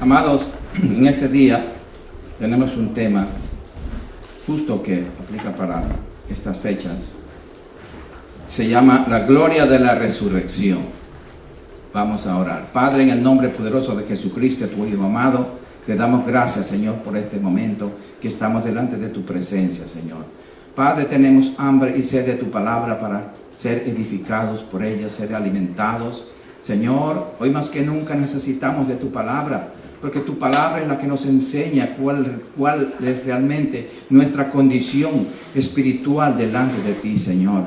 Amados, en este día tenemos un tema justo que aplica para estas fechas. Se llama la gloria de la resurrección. Vamos a orar. Padre, en el nombre poderoso de Jesucristo, tu Hijo amado, te damos gracias, Señor, por este momento que estamos delante de tu presencia, Señor. Padre, tenemos hambre y sed de tu palabra para ser edificados por ella, ser alimentados. Señor, hoy más que nunca necesitamos de tu palabra, porque tu palabra es la que nos enseña cuál es realmente nuestra condición espiritual delante de ti, Señor.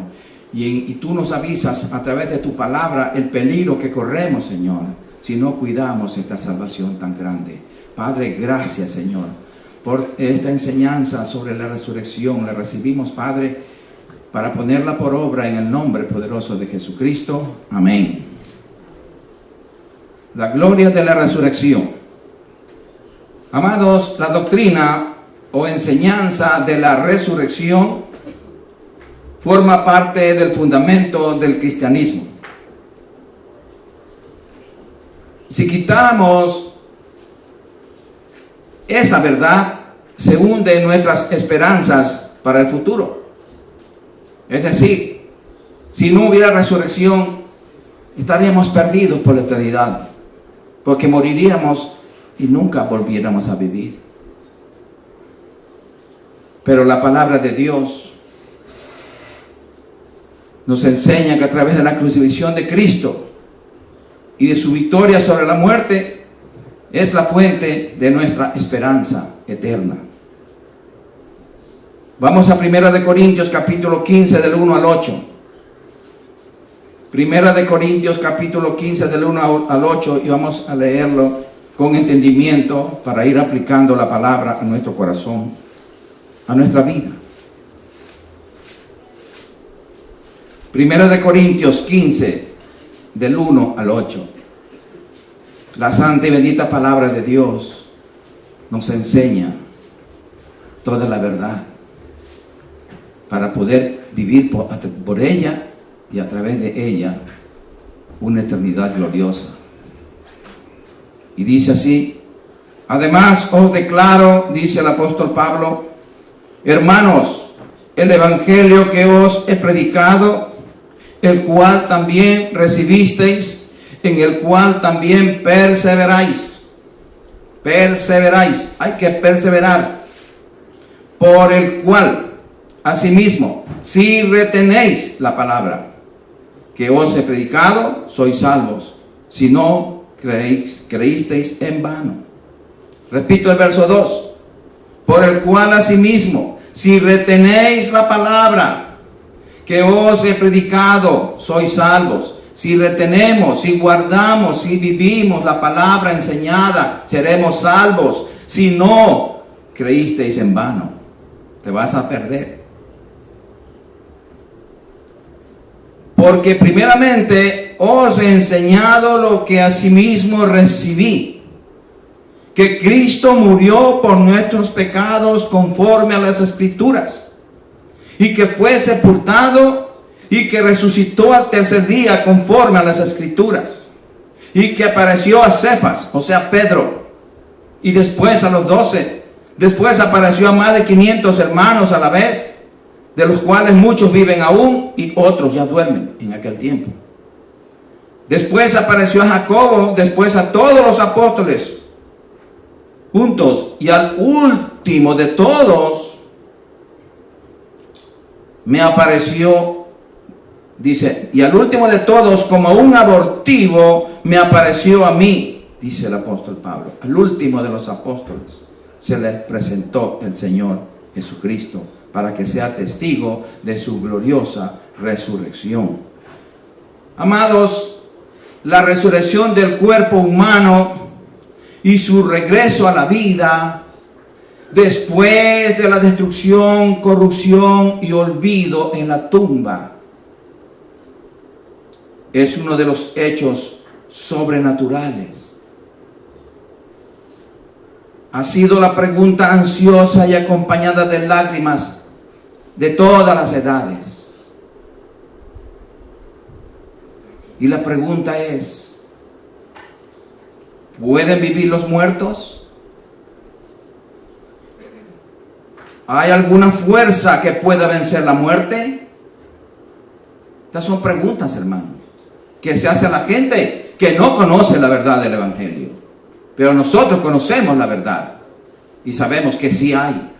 Y tú nos avisas a través de tu palabra el peligro que corremos, Señor, si no cuidamos esta salvación tan grande. Padre, gracias, Señor, por esta enseñanza sobre la resurrección. La recibimos, Padre, para ponerla por obra en el nombre poderoso de Jesucristo. Amén. La gloria de la resurrección. Amados, la doctrina o enseñanza de la resurrección forma parte del fundamento del cristianismo. Si quitamos esa verdad, se hunden nuestras esperanzas para el futuro. Es decir, si no hubiera resurrección, estaríamos perdidos por la eternidad, porque moriríamos y nunca volviéramos a vivir. Pero la palabra de Dios nos enseña que a través de la crucifixión de Cristo y de su victoria sobre la muerte es la fuente de nuestra esperanza eterna. Vamos a 1 Corintios capítulo 15 del 1 al 8. 1 Corintios capítulo 15 del 1 al 8, y vamos a leerlo con entendimiento para ir aplicando la palabra a nuestro corazón, a nuestra vida. 1 Corintios 15 del 1 al 8. La santa y bendita palabra de Dios nos enseña toda la verdad para poder vivir por ella y a través de ella una eternidad gloriosa. Y dice así: además os declaro, dice el apóstol Pablo, hermanos, el evangelio que os he predicado, el cual también recibisteis, en el cual también perseveráis. Perseveráis, hay que perseverar. Por el cual, asimismo, si retenéis la palabra que os he predicado, sois salvos. Si no creísteis en vano. Repito el verso 2. Por el cual, asimismo, si retenéis la palabra que os he predicado, sois salvos. Si retenemos, si guardamos, si vivimos la palabra enseñada, seremos salvos. Si no creísteis en vano, te vas a perder. Porque primeramente os he enseñado lo que asimismo recibí, que Cristo murió por nuestros pecados conforme a las Escrituras, y que fue sepultado y que resucitó al tercer día conforme a las Escrituras, y que apareció a Cefas, o sea Pedro, y después a los 12, después apareció a más de 500 hermanos a la vez, de los cuales muchos viven aún y otros ya duermen en aquel tiempo. Después apareció a Jacobo, después a todos los apóstoles juntos, y al último de todos me apareció, dice, y al último de todos, como un abortivo, me apareció a mí, dice el apóstol Pablo. Al último de los apóstoles se le presentó el Señor Jesucristo para que sea testigo de su gloriosa resurrección. Amados, la resurrección del cuerpo humano y su regreso a la vida después de la destrucción, corrupción y olvido en la tumba es uno de los hechos sobrenaturales. Ha sido la pregunta ansiosa y acompañada de lágrimas de todas las edades. Y la pregunta es: ¿Pueden vivir los muertos? ¿Hay alguna fuerza que pueda vencer la muerte? Estas son preguntas, hermanos, que se hace a la gente que no conoce la verdad del Evangelio. Pero nosotros conocemos la verdad y sabemos que sí hay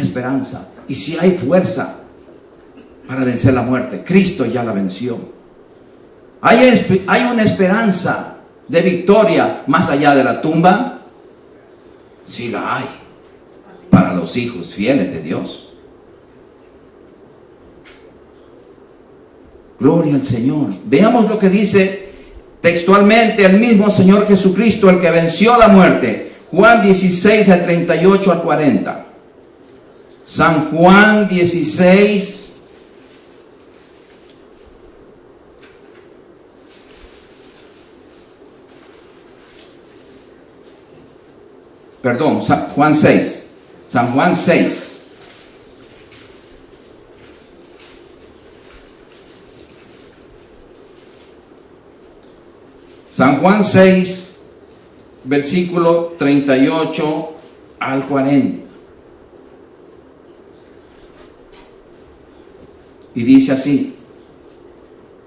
esperanza y sí hay fuerza para vencer la muerte. Cristo ya la venció. ¿Hay una esperanza de victoria más allá de la tumba? Sí la hay, para los hijos fieles de Dios. Gloria al Señor. Veamos lo que dice textualmente el mismo Señor Jesucristo, el que venció la muerte. Juan 16, del 38 al 40. San Juan 16. Perdón, Juan 6. San Juan 6. San Juan 6, versículo 38 al 40. Y dice así: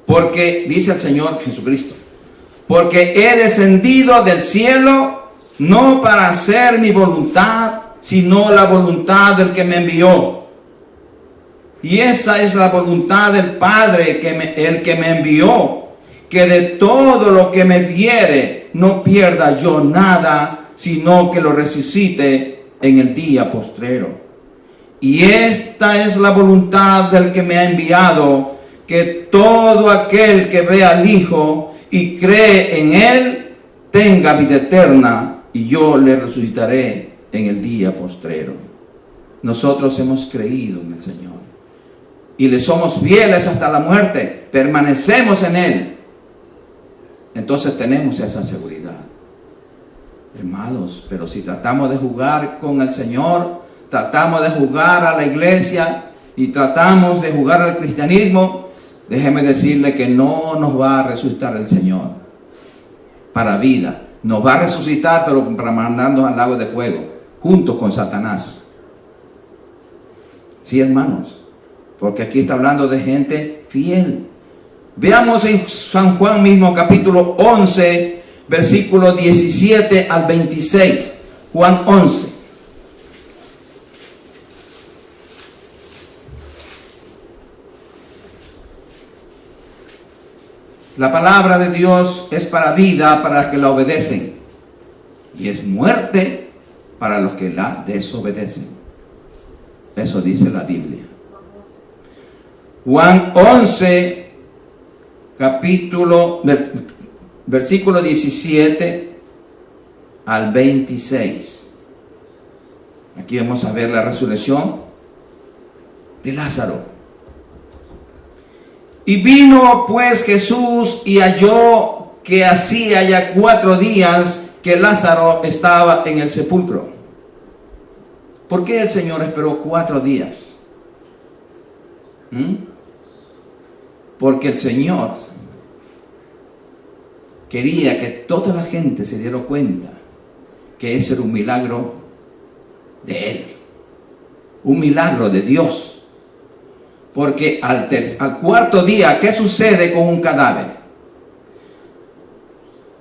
porque, dice el Señor Jesucristo, porque he descendido del cielo no para hacer mi voluntad, sino la voluntad del que me envió. Y esa es la voluntad del Padre, el que me envió, que de todo lo que me diere no pierda yo nada, sino que lo resucite en el día postrero. Y esta es la voluntad del que me ha enviado, que todo aquel que ve al Hijo y cree en Él tenga vida eterna, y yo le resucitaré en el día postrero. Nosotros hemos creído en el Señor y le somos fieles hasta la muerte, permanecemos en Él. Entonces tenemos esa seguridad, hermanos. Pero si tratamos de jugar con el Señor, tratamos de jugar a la iglesia y tratamos de jugar al cristianismo, déjeme decirle que no nos va a resucitar el Señor para vida. Nos va a resucitar, pero para mandarnos al lago de fuego, junto con Satanás. Sí, hermanos, porque aquí está hablando de gente fiel. Veamos en San Juan mismo, capítulo 11, versículo 17 al 26. Juan 11. La palabra de Dios es para vida para los que la obedecen, y es muerte para los que la desobedecen. Eso dice la Biblia. Juan 11, versículo 17 al 26. Aquí vamos a ver la resurrección de Lázaro. Y vino pues Jesús y halló que hacía ya 4 días que Lázaro estaba en el sepulcro. ¿Por qué el Señor esperó 4 días? Porque el Señor quería que toda la gente se diera cuenta que ese era un milagro de Él, un milagro de Dios. Porque al 4.º día, ¿qué sucede con un cadáver?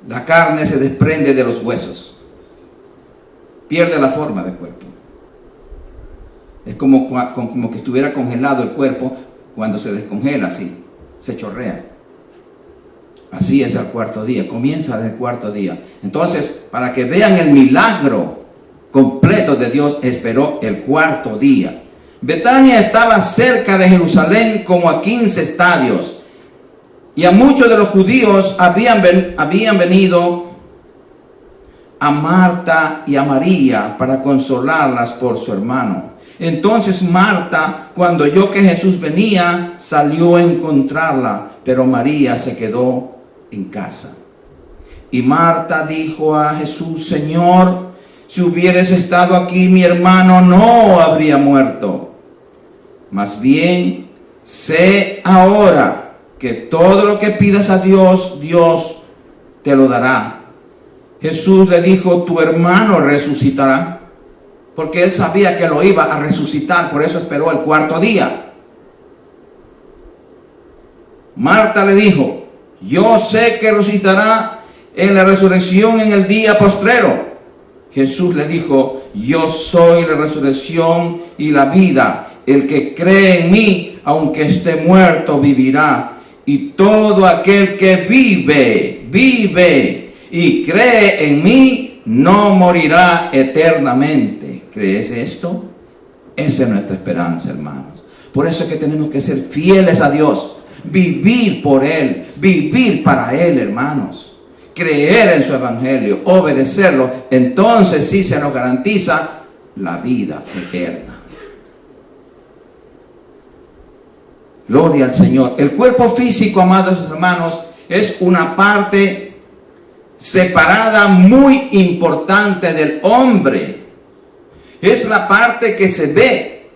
La carne se desprende de los huesos, pierde la forma del cuerpo. Es como que estuviera congelado el cuerpo. Cuando se descongela, así, se chorrea. Así es al 4.º día, comienza del 4.º día. Entonces, para que vean el milagro completo de Dios, esperó el 4.º día. Betania estaba cerca de Jerusalén como a 15 estadios, y a muchos de los judíos habían venido a Marta y a María para consolarlas por su hermano. Entonces Marta, cuando oyó que Jesús venía, salió a encontrarla, pero María se quedó en casa. Y Marta dijo a Jesús: Señor, si hubieras estado aquí, mi hermano no habría muerto. Más bien, sé ahora que todo lo que pidas a Dios, Dios te lo dará. Jesús le dijo, tu hermano resucitará. Porque él sabía que lo iba a resucitar, por eso esperó el cuarto día. Marta le dijo, yo sé que resucitará en la resurrección en el día postrero. Jesús le dijo, yo soy la resurrección y la vida. El que cree en mí, aunque esté muerto, vivirá. Y todo aquel que vive y cree en mí, no morirá eternamente. ¿Crees esto? Esa es nuestra esperanza, hermanos. Por eso es que tenemos que ser fieles a Dios. Vivir por Él, vivir para Él, hermanos. Creer en su evangelio, obedecerlo, entonces sí se nos garantiza la vida eterna. Gloria al Señor. El cuerpo físico, amados hermanos, es una parte separada muy importante del hombre. Es la parte que se ve.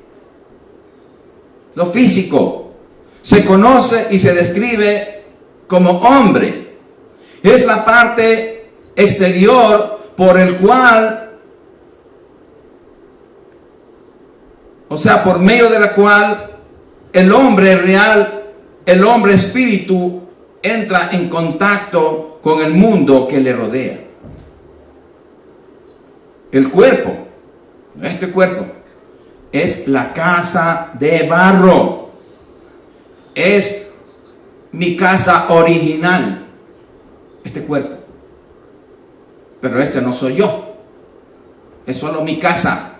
Lo físico se conoce y se describe como hombre. Es la parte exterior por el cual, o sea, por medio de la cual el hombre real, el hombre espíritu, entra en contacto con el mundo que le rodea. El cuerpo, este cuerpo, es la casa de barro. Es mi casa original. Este cuerpo, pero este no soy yo, es solo mi casa.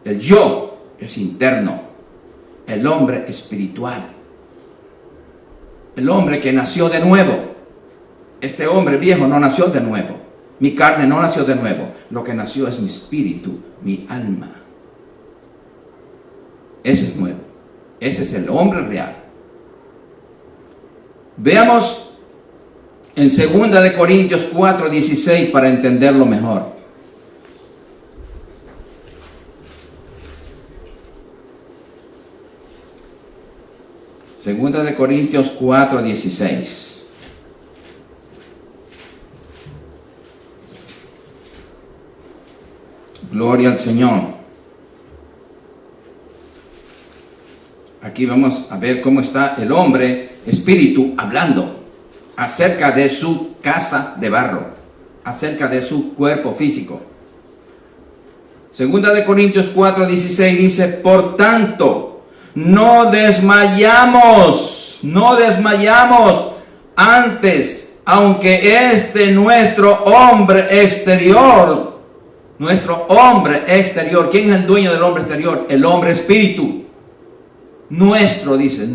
El yo es interno, el hombre espiritual, el hombre que nació de nuevo. Este hombre viejo no nació de nuevo, mi carne no nació de nuevo, lo que nació es mi espíritu, mi alma. Ese es nuevo, ese es el hombre real. Veamos en 2 de Corintios 4:16 para entenderlo mejor. Segunda de Corintios 4:16. Gloria al Señor. Aquí vamos a ver cómo está el hombre espíritu hablando acerca de su casa de barro, acerca de su cuerpo físico. Segunda de Corintios 4:16 dice, por tanto, no desmayamos antes, aunque nuestro hombre exterior, ¿quién es el dueño del hombre exterior? El hombre espíritu. Nuestro, dice,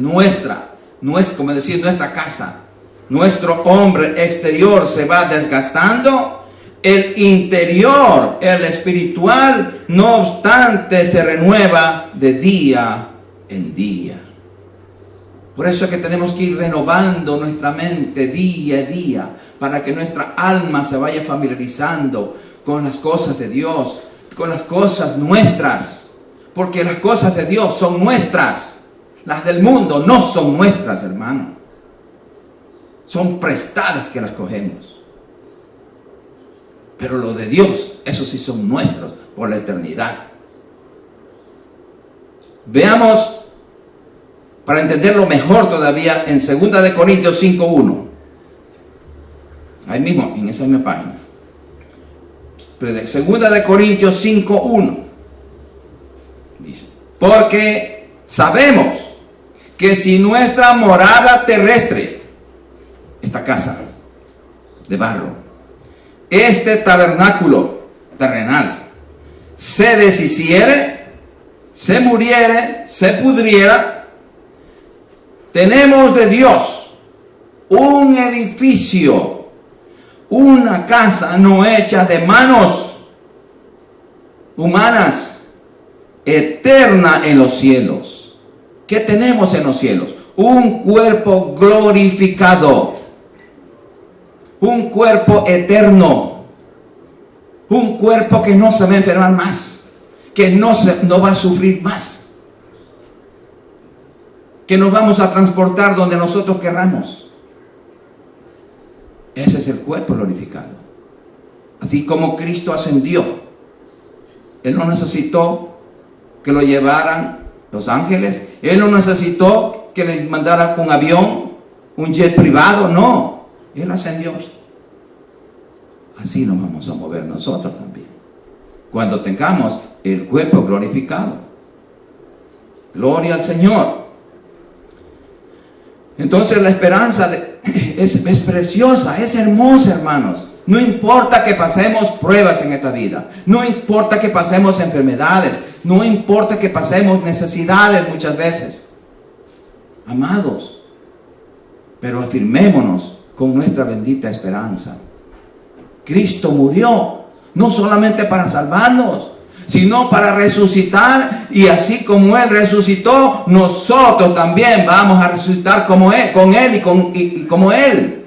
como decir, nuestra casa. Nuestro hombre exterior se va desgastando, el interior, el espiritual, no obstante, se renueva de día en día. Por eso es que tenemos que ir renovando nuestra mente día a día, para que nuestra alma se vaya familiarizando con las cosas de Dios, con las cosas nuestras, porque las cosas de Dios son nuestras, las del mundo no son nuestras, hermano. Son prestadas que las cogemos. Pero lo de Dios, esos sí son nuestros por la eternidad. Veamos, para entenderlo mejor todavía, en 2 de Corintios 5:1. Ahí mismo, en esa misma página. 2 de Corintios 5:1. Dice, porque sabemos que si nuestra morada terrestre, esta casa de barro, este tabernáculo terrenal, se deshiciere, se muriere, se pudriera, tenemos de Dios un edificio, una casa no hecha de manos humanas, eterna en los cielos. ¿Qué tenemos en los cielos? Un cuerpo glorificado, un cuerpo eterno, un cuerpo que no se va a enfermar más, que no va a sufrir más, que nos vamos a transportar donde nosotros querramos. Ese es el cuerpo glorificado. Así como Cristo ascendió, Él no necesitó que lo llevaran los ángeles. Él no necesitó que le mandara un avión, un jet privado. No, Él ascendió. Así nos vamos a mover nosotros también, cuando tengamos el cuerpo glorificado. Gloria al Señor. Entonces la esperanza es preciosa, es hermosa, hermanos. No importa que pasemos pruebas en esta vida, no importa que pasemos enfermedades, no importa que pasemos necesidades muchas veces, amados, pero afirmémonos con nuestra bendita esperanza. Cristo murió no solamente para salvarnos, sino para resucitar, y así como Él resucitó, nosotros también vamos a resucitar como Él, con Él y como Él.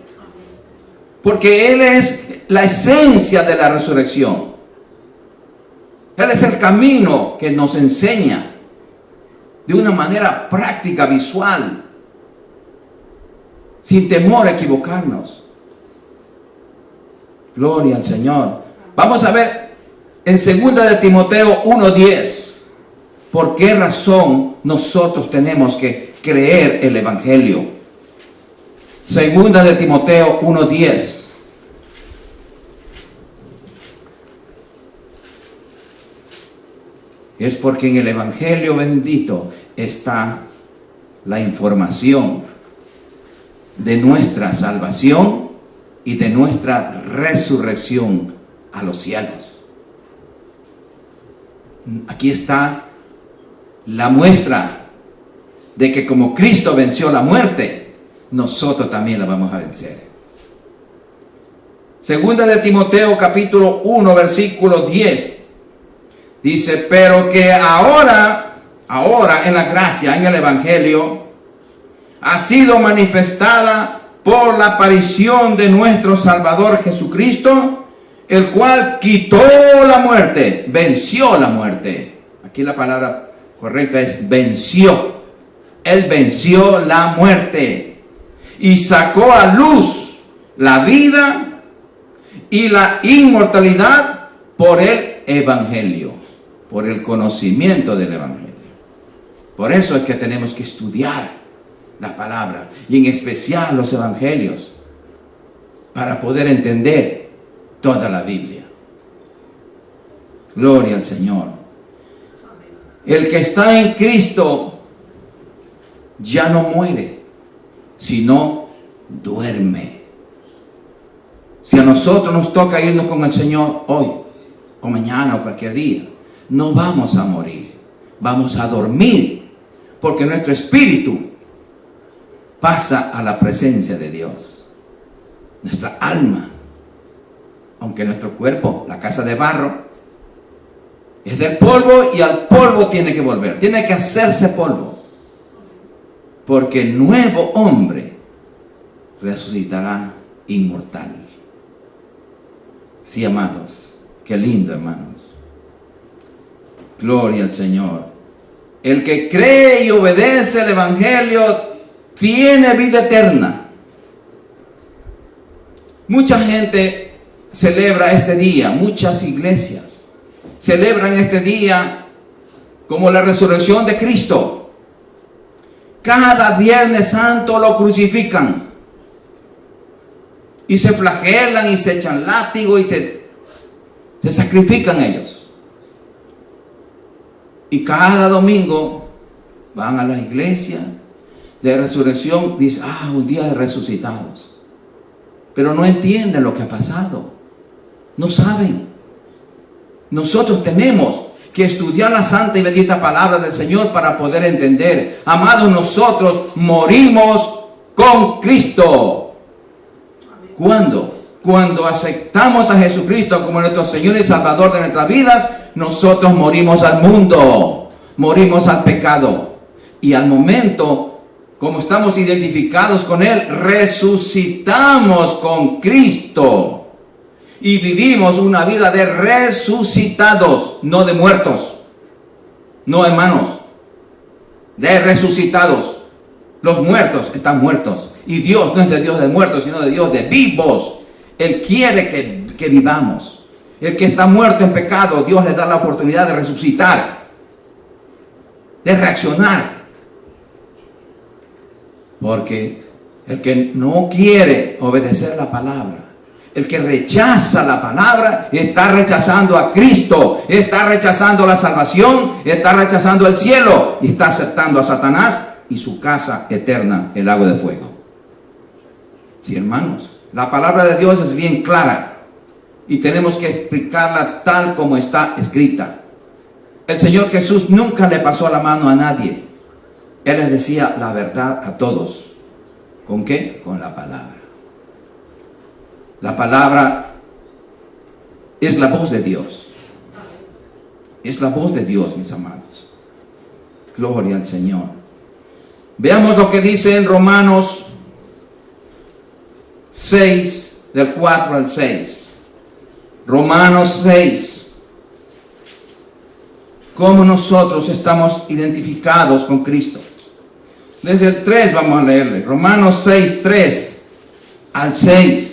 Porque Él es la esencia de la resurrección. Él es el camino que nos enseña de una manera práctica, visual, sin temor a equivocarnos. Gloria al Señor. Vamos a ver en 2 de Timoteo 1:10, ¿por qué razón nosotros tenemos que creer el Evangelio? 2 de Timoteo 1:10. Es porque en el Evangelio bendito está la información de nuestra salvación y de nuestra resurrección a los cielos. Aquí está la muestra de que como Cristo venció la muerte, nosotros también la vamos a vencer. 2 de Timoteo capítulo 1 versículo 10 dice: pero que ahora en la gracia, en el Evangelio, ha sido manifestada por la aparición de nuestro Salvador Jesucristo, el cual quitó la muerte, venció la muerte. Aquí la palabra correcta es venció. Él venció la muerte y sacó a luz la vida y la inmortalidad por el Evangelio, por el conocimiento del Evangelio. Por eso es que tenemos que estudiar la palabra, y en especial los Evangelios, para poder entender toda la Biblia. Gloria al Señor. El que está en Cristo ya no muere, sino duerme. Si a nosotros nos toca irnos con el Señor hoy, o mañana, o cualquier día, no vamos a morir, vamos a dormir, porque nuestro espíritu pasa a la presencia de Dios. Nuestra alma, aunque nuestro cuerpo, la casa de barro, es del polvo, y al polvo tiene que volver, tiene que hacerse polvo, porque el nuevo hombre resucitará inmortal. Sí, amados, qué lindo, hermanos. Gloria al Señor. El que cree y obedece el Evangelio tiene vida eterna. Mucha gente celebra este día, muchas iglesias celebran este día como la resurrección de Cristo. Cada Viernes Santo lo crucifican y se flagelan y se echan látigo y se sacrifican ellos. Y cada domingo van a la iglesia de resurrección, dice: un día de resucitados. Pero no entienden lo que ha pasado, no saben. Nosotros tenemos que estudiar la santa y bendita palabra del Señor para poder entender. Amados, nosotros morimos con Cristo. ¿Cuándo? Cuando aceptamos a Jesucristo como nuestro Señor y Salvador de nuestras vidas, nosotros morimos al mundo, morimos al pecado. Y al momento, como estamos identificados con Él, resucitamos con Cristo. Y vivimos una vida de resucitados, no de muertos. No, hermanos, de resucitados. Los muertos están muertos. Y Dios no es de Dios de muertos, sino de Dios de vivos. Él quiere que vivamos. El que está muerto en pecado, Dios le da la oportunidad de resucitar, de reaccionar. Porque el que no quiere obedecer la palabra, el que rechaza la palabra, está rechazando a Cristo, está rechazando la salvación, está rechazando el cielo y está aceptando a Satanás y su casa eterna, el lago de fuego. Sí, hermanos, la palabra de Dios es bien clara y tenemos que explicarla tal como está escrita. El Señor Jesús nunca le pasó la mano a nadie. Él les decía la verdad a todos. ¿Con qué? Con la palabra. La palabra es la voz de Dios. Es la voz de Dios, mis amados. Gloria al Señor. Veamos lo que dice en Romanos 6, del 4 al 6. Romanos 6. Cómo nosotros estamos identificados con Cristo. Desde el 3 vamos a leerle. Romanos 6, 3 al 6.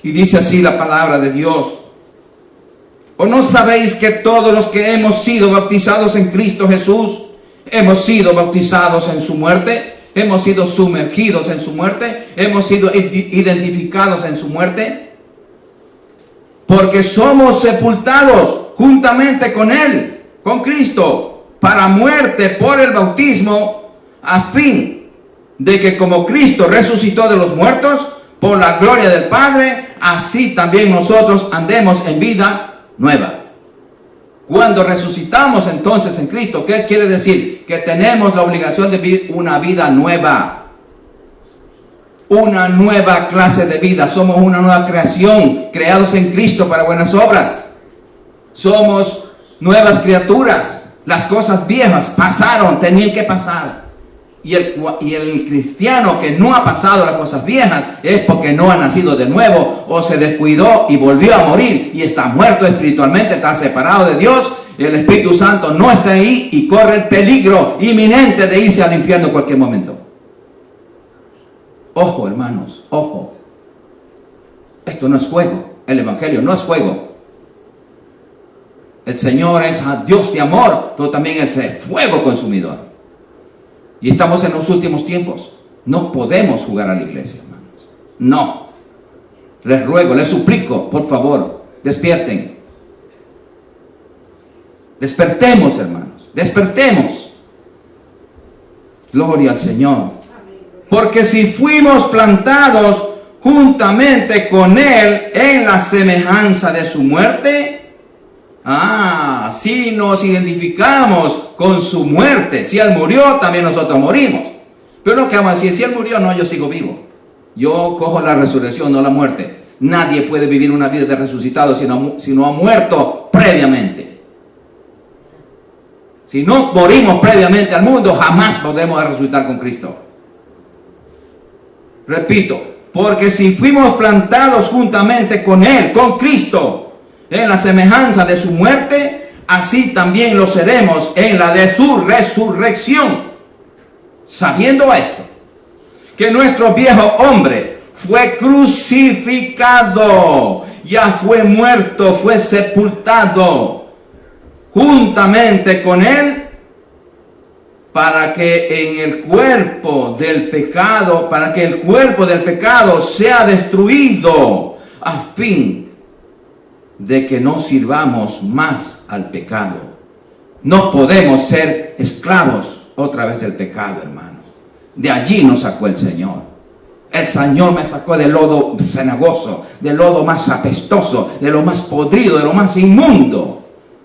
Y dice así la palabra de Dios. ¿O no sabéis que todos los que hemos sido bautizados en Cristo Jesús, hemos sido bautizados en su muerte? Hemos sido sumergidos en su muerte. Hemos sido identificados en su muerte. Porque somos sepultados juntamente con Él, con Cristo, para muerte por el bautismo, a fin de que como Cristo resucitó de los muertos, por la gloria del Padre, así también nosotros andemos en vida nueva. Cuando resucitamos entonces en Cristo, ¿qué quiere decir? Que tenemos la obligación de vivir una vida nueva. Una nueva clase de vida. Somos una nueva creación, creados en Cristo para buenas obras. Somos nuevas criaturas. Las cosas viejas pasaron, tenían que pasar. Y el cristiano que no ha pasado las cosas viejas es porque no ha nacido de nuevo o se descuidó y volvió a morir y está muerto espiritualmente, está separado de Dios. El Espíritu Santo no está ahí y corre el peligro inminente de irse al infierno en cualquier momento. Ojo, hermanos, ojo. Esto no es juego. El Evangelio no es juego. El Señor es Dios de amor, pero también es fuego consumidor. Y estamos en los últimos tiempos. No podemos jugar a la iglesia, hermanos. No. Les ruego, les suplico, por favor, despierten. Despertemos, hermanos. Despertemos. Gloria al Señor. Porque si fuimos plantados juntamente con Él en la semejanza de su muerte, si nos identificamos con su muerte. Si Él murió, también nosotros morimos. Pero no que vamos a decir, si Él murió, no, yo sigo vivo. Yo cojo la resurrección, no la muerte. Nadie puede vivir una vida de resucitado si no ha muerto previamente. Si no morimos previamente al mundo, jamás podemos resucitar con Cristo. Repito, porque si fuimos plantados juntamente con Él, con Cristo, en la semejanza de su muerte, así también lo seremos en la de su resurrección. Sabiendo esto, que nuestro viejo hombre fue crucificado, ya fue muerto, fue sepultado juntamente con Él, para que en el cuerpo del pecado, para que el cuerpo del pecado sea destruido, a fin de que no sirvamos más al pecado. No podemos ser esclavos otra vez del pecado, hermano. De allí nos sacó el Señor. El Señor me sacó del lodo cenagoso, del lodo más apestoso, de lo más podrido, de lo más inmundo.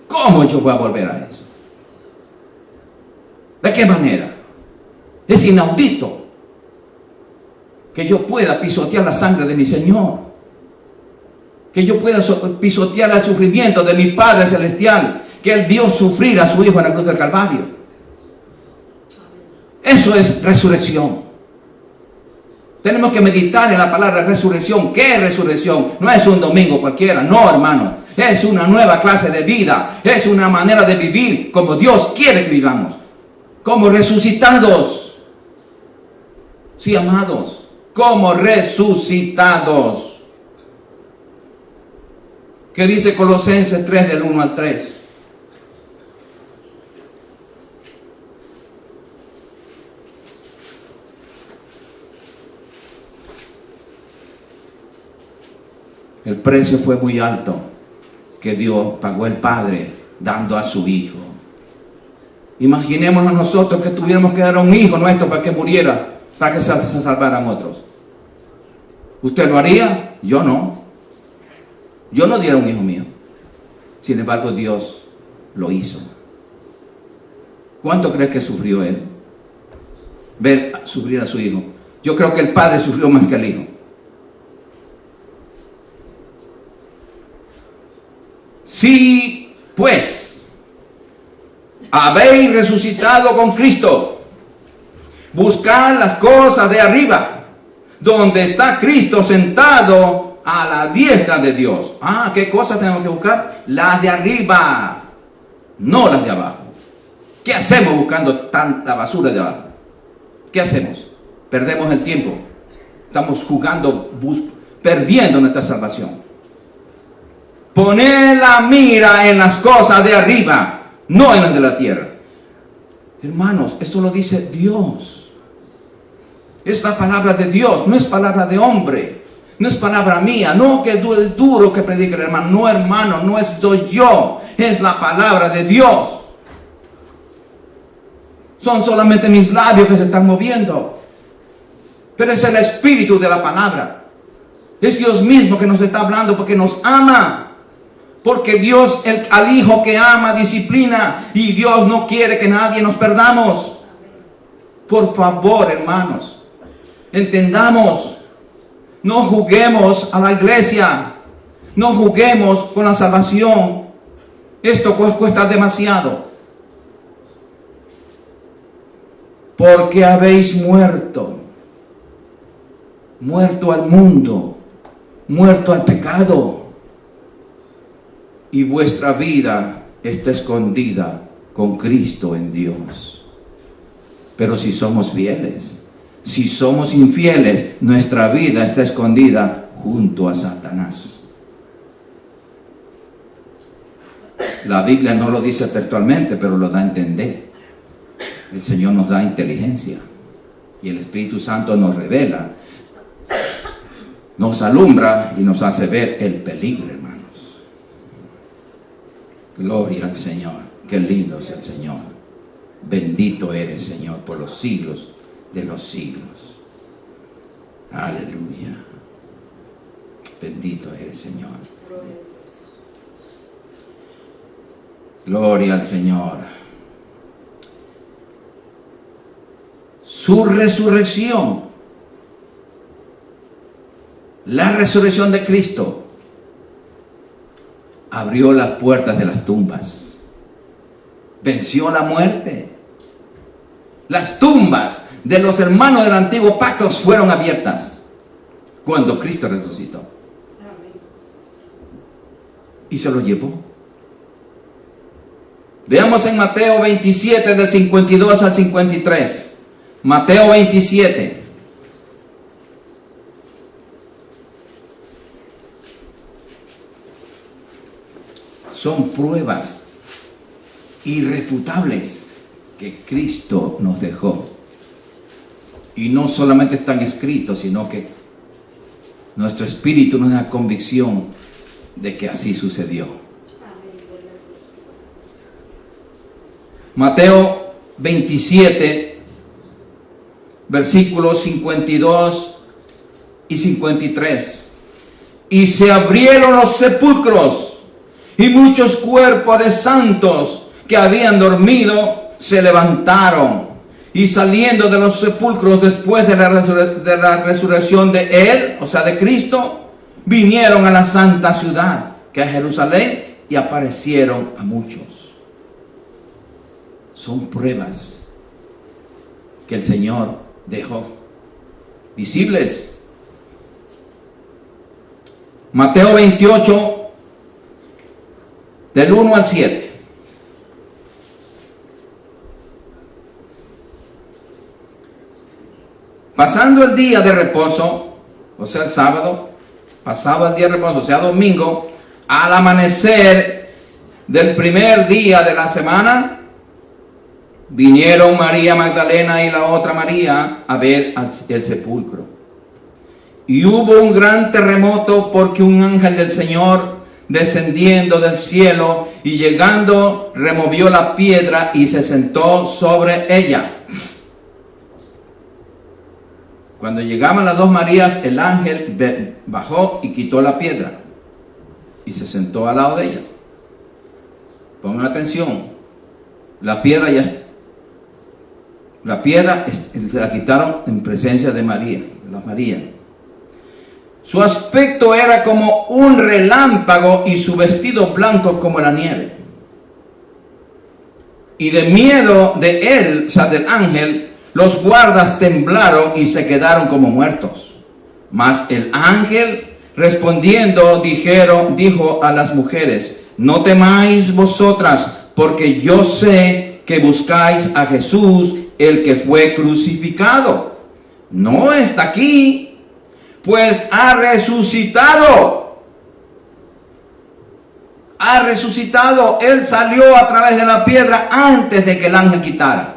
¿Cómo yo voy a volver a eso? ¿De qué manera? Es inaudito que yo pueda pisotear la sangre de mi Señor, que yo pueda pisotear el sufrimiento de mi Padre Celestial, que Él vio sufrir a su Hijo en la cruz del Calvario. Eso es resurrección. Tenemos que meditar en la palabra resurrección. ¿Qué es resurrección? No es un domingo cualquiera, no, hermano. Es una nueva clase de vida. Es una manera de vivir como Dios quiere que vivamos. Como resucitados. Sí, amados. como resucitados. ¿Qué dice Colosenses 3 del 1 al 3? El precio fue muy alto que Dios pagó el Padre dando a su Hijo. Imaginémonos nosotros que tuviéramos que dar a un hijo nuestro para que muriera, para que se salvaran otros. ¿Usted lo haría? Yo no. Yo no diera un hijo mío. Sin embargo, Dios lo hizo. ¿Cuánto cree que sufrió él? Ver sufrir a su hijo. Yo creo que el padre sufrió más que el hijo. Si pues habéis resucitado con Cristo, buscad las cosas de arriba, donde está Cristo sentado a la diestra de Dios. ¿Qué cosas tenemos que buscar? Las de arriba, no las de abajo. ¿Qué hacemos buscando tanta basura de abajo? ¿Qué hacemos? Perdemos el tiempo. Estamos jugando, perdiendo nuestra salvación. Poner la mira en las cosas de arriba, no en las de la tierra. Hermanos, esto lo dice Dios. Es la palabra de Dios, no es palabra de hombre. No es palabra mía, no que es duro que predique el hermano. No, hermano, no soy yo, es la palabra de Dios. Son solamente mis labios que se están moviendo. Pero es el espíritu de la palabra. Es Dios mismo que nos está hablando porque nos ama. Porque Dios al hijo que ama disciplina, y Dios no quiere que nadie nos perdamos. Por favor, hermanos, entendamos. No juguemos a la iglesia. No juguemos con la salvación. Esto cuesta demasiado. Porque habéis muerto. Muerto al mundo. Muerto al pecado. Y vuestra vida está escondida con Cristo en Dios. Pero si somos fieles, si somos infieles, nuestra vida está escondida junto a Satanás. La Biblia no lo dice textualmente, pero lo da a entender. El Señor nos da inteligencia y el Espíritu Santo nos revela, nos alumbra y nos hace ver el peligro, hermanos. Gloria al Señor. Qué lindo es el Señor. Bendito eres, Señor, por los siglos de los siglos. Aleluya. Bendito eres, Señor. Gloria al Señor. Su resurrección, la resurrección de Cristo, abrió las puertas de las tumbas, venció la muerte. Las tumbas de los hermanos del antiguo pacto fueron abiertas cuando Cristo resucitó. Y se lo llevó. Veamos en Mateo 27 del 52 al 53. Mateo 27. Son pruebas irrefutables que Cristo nos dejó. Y no solamente están escritos, sino que nuestro espíritu nos da convicción de que así sucedió. Mateo 27, versículos 52 y 53. Y se abrieron los sepulcros, y muchos cuerpos de santos que habían dormido se levantaron. Y saliendo de los sepulcros después de la resurrección de Él, o sea de Cristo, vinieron a la santa ciudad, que es Jerusalén, y aparecieron a muchos. Son pruebas que el Señor dejó visibles. Mateo 28, del 1 al 7. pasando el día de reposo, o sea, el sábado, pasado el día de reposo, o sea, domingo, al amanecer del primer día de la semana, vinieron María Magdalena y la otra María a ver el sepulcro. Y hubo un gran terremoto, porque un ángel del Señor, descendiendo del cielo y llegando, removió la piedra y se sentó sobre ella. Cuando llegaban las dos Marías, el ángel bajó y quitó la piedra y se sentó al lado de ella. Pongan atención, la piedra se la quitaron en presencia de María, de las Marías. Su aspecto era como un relámpago y su vestido blanco como la nieve. Y de miedo de él, o sea, del ángel, los guardas temblaron y se quedaron como muertos. Mas el ángel, respondiendo, dijo a las mujeres: no temáis vosotras, porque yo sé que buscáis a Jesús, el que fue crucificado. No está aquí, pues ha resucitado. Ha resucitado. Él salió a través de la piedra antes de que el ángel quitara.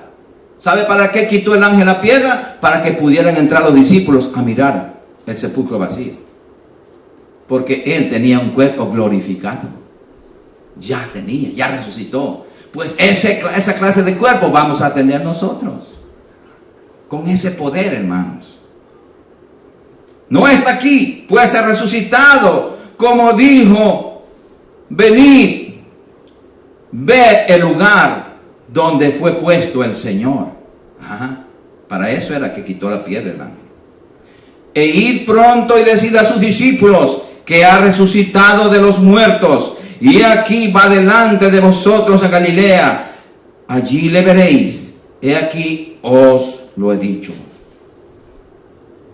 ¿Sabe para qué quitó el ángel la piedra? Para que pudieran entrar los discípulos a mirar el sepulcro vacío. Porque él tenía un cuerpo glorificado. Ya resucitó. Pues esa clase de cuerpo vamos a tener nosotros. Con ese poder, hermanos. No está aquí, pues ha resucitado. Como dijo: venid, ved el lugar donde fue puesto el Señor. Para eso era que quitó la piedra el ángel. E id pronto y decid a sus discípulos que ha resucitado de los muertos, y aquí va delante de vosotros a Galilea. Allí le veréis. He aquí os lo he dicho.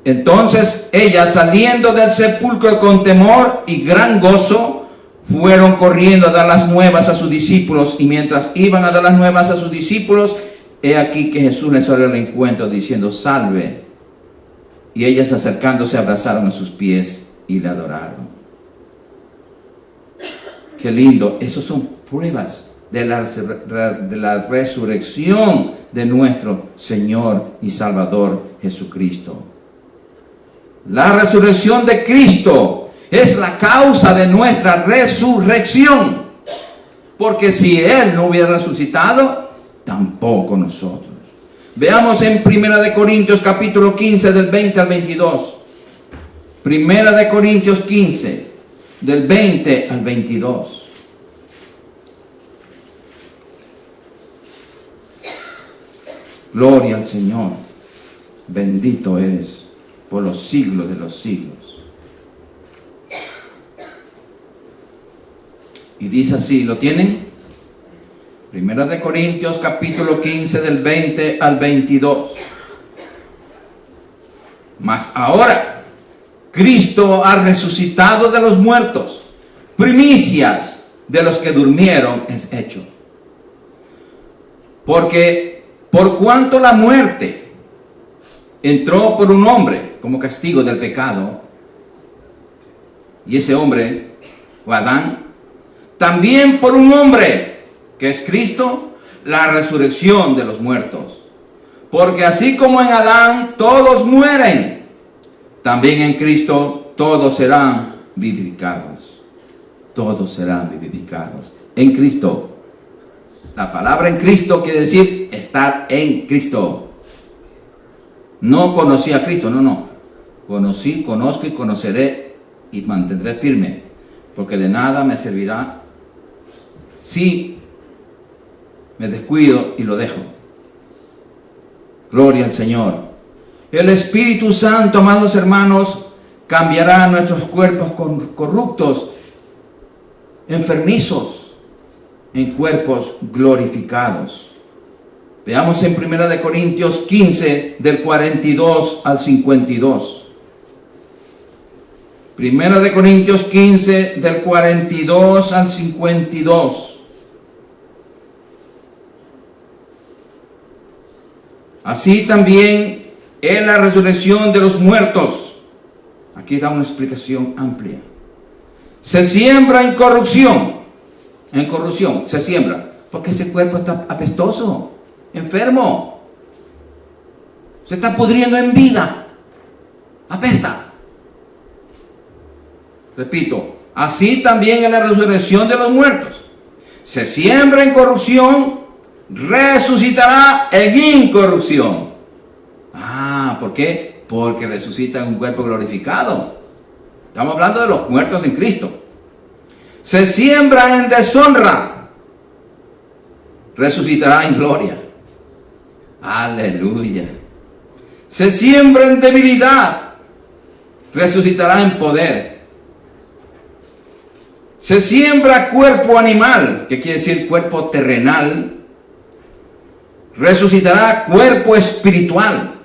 Entonces ellas, saliendo del sepulcro con temor y gran gozo, fueron corriendo a dar las nuevas a sus discípulos. Y mientras iban a dar las nuevas a sus discípulos, he aquí que Jesús les salió al encuentro diciendo: salve. Y ellas, acercándose, abrazaron a sus pies y le adoraron. Qué lindo. Esas son pruebas de la resurrección de nuestro Señor y Salvador Jesucristo. La resurrección de Cristo es la causa de nuestra resurrección. Porque si Él no hubiera resucitado, tampoco nosotros. Veamos en 1 Corintios capítulo 15 del 20 al 22. 1 Corintios 15 del 20 al 22. Gloria al Señor. Bendito eres por los siglos de los siglos. Y dice así, ¿lo tienen? 1 Corintios capítulo 15 del 20 al 22. Mas ahora Cristo ha resucitado de los muertos, primicias de los que durmieron es hecho. Porque por cuanto la muerte entró por un hombre como castigo del pecado, y ese hombre fue Adán, también por un hombre, que es Cristo, la resurrección de los muertos. Porque así como en Adán todos mueren, también en Cristo todos serán vivificados. Todos serán vivificados. En Cristo. La palabra en Cristo quiere decir estar en Cristo. No conocí a Cristo, no. Conocí, conozco y conoceré y mantendré firme. Porque de nada me servirá si me descuido y lo dejo. Gloria al Señor. El Espíritu Santo, amados hermanos, cambiará nuestros cuerpos corruptos, enfermizos, en cuerpos glorificados. Veamos en 1 Corintios 15, del 42 al 52. 1 Corintios 15, del 42 al 52. Así también es la resurrección de los muertos. Aquí da una explicación amplia. Se siembra en corrupción. En corrupción se siembra. Porque ese cuerpo está apestoso, enfermo. Se está pudriendo en vida. Apesta. Repito, así también es la resurrección de los muertos. Se siembra en corrupción, resucitará en incorrupción. ¿Por qué? Porque resucita en un cuerpo glorificado. Estamos hablando de los muertos en Cristo. Se siembra en deshonra, resucitará en gloria. Aleluya. Se siembra en debilidad, resucitará en poder. Se siembra cuerpo animal, que quiere decir cuerpo terrenal, resucitará cuerpo espiritual.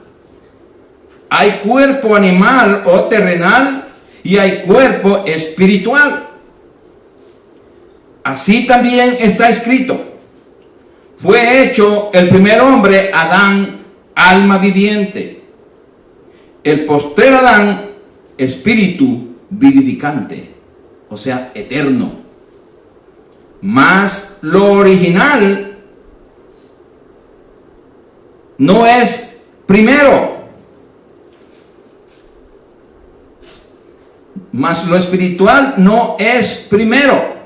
Hay cuerpo animal o terrenal y hay cuerpo espiritual. Así también está escrito. Fue hecho el primer hombre, Adán, alma viviente. El postrer Adán, espíritu vivificante, o sea, eterno. Mas lo original no es primero. Mas lo espiritual no es primero,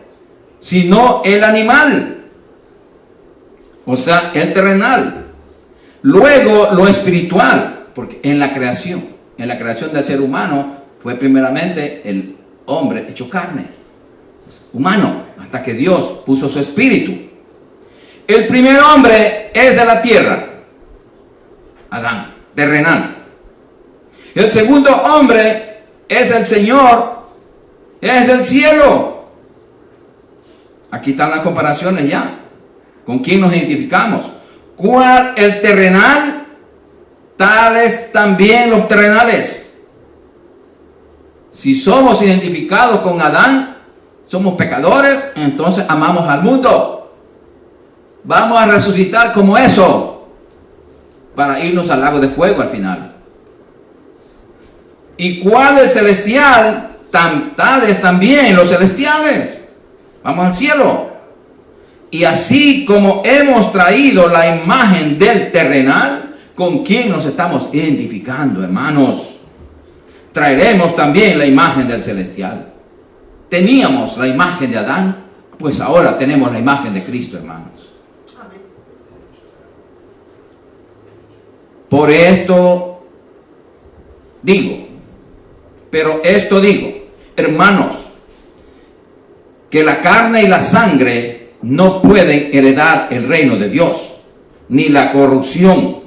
sino el animal, o sea, el terrenal. Luego lo espiritual, porque en la creación del ser humano, fue primeramente el hombre hecho carne, humano, hasta que Dios puso su espíritu. El primer hombre es de la tierra, Adán, terrenal. El segundo hombre es el Señor, es del cielo. Aquí están las comparaciones ya. ¿Con quién nos identificamos? ¿Cuál el terrenal? Tales también los terrenales. Si somos identificados con Adán, somos pecadores, entonces amamos al mundo. Vamos a resucitar como eso, para irnos al lago de fuego al final. ¿Y cuál el celestial? Tales también los celestiales. Vamos al cielo. Y así como hemos traído la imagen del terrenal, ¿con quién nos estamos identificando, hermanos? Traeremos también la imagen del celestial. Teníamos la imagen de Adán, pues ahora tenemos la imagen de Cristo, hermanos. Por esto digo, hermanos, que la carne y la sangre no pueden heredar el reino de Dios, ni la corrupción.